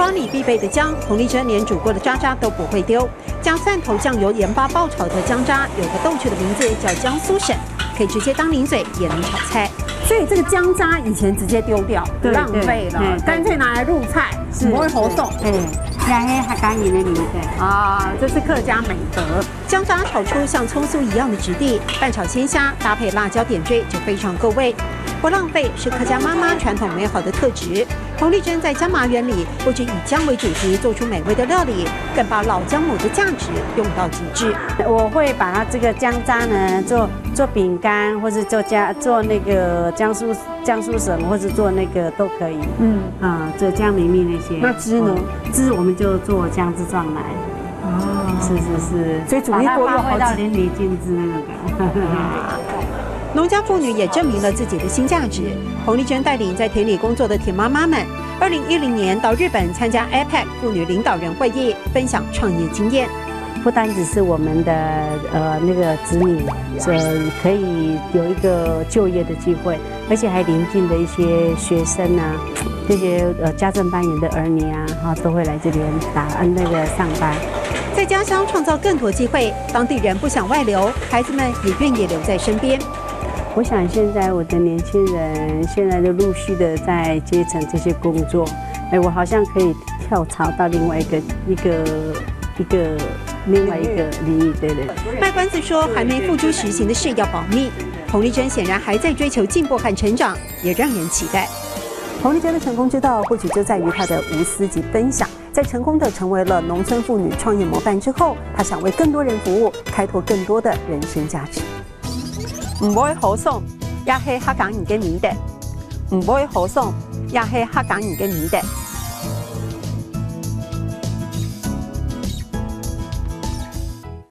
汤里必备的姜，彭丽珍连煮过的渣渣都不会丢。加蒜头、酱油、盐巴爆炒的姜渣，有个逗趣的名字叫姜酥笋，可以直接当零嘴，也能炒菜。所以这个姜渣以前直接丢掉，浪费了，干脆拿来入菜，不会活送。加黑还干净的米的啊，这是客家美德。姜渣炒出像葱酥一样的质地，拌炒鲜虾，搭配辣椒点缀，就非常够味。不浪费是客家妈妈传统美好的特质。彭丽珍在姜麻园里，不止以姜为主题做出美味的料理，更把老姜母的价值用到极致。我会把它这个姜渣呢做饼干，或者做那个姜酥笋，或者做那个都可以。做姜米米那些。那汁呢？汁我们就做姜汁状来。哦，是。所以煮一锅又好到淋漓尽致那个。农家妇女也证明了自己的新价值。彭丽珍带领在田里工作的田妈妈们，2010年到日本参加 APEC 妇女领导人会议，分享创业经验。不单只是我们的那个子女，可以有一个就业的机会，而且还邻近的一些学生啊，这些家政班员的儿女啊，都会来这边上班。在家乡创造更多机会，当地人不想外流，孩子们也愿意留在身边。我想现在我的年轻人现在就陆续的在接承这些工作，我好像可以跳槽到另外一个领域，对。卖关子说还没付诸实行的事要保密。彭丽珍显然还在追求进步和成长，也让人期待。彭丽珍的成功之道，或许就在于她的无私及分享。在成功的成为了农村妇女创业模范之后，她想为更多人服务，开拓更多的人生价值。唔會好餸，也係客家人嘅味道。唔會好餸，也係客家人嘅味道。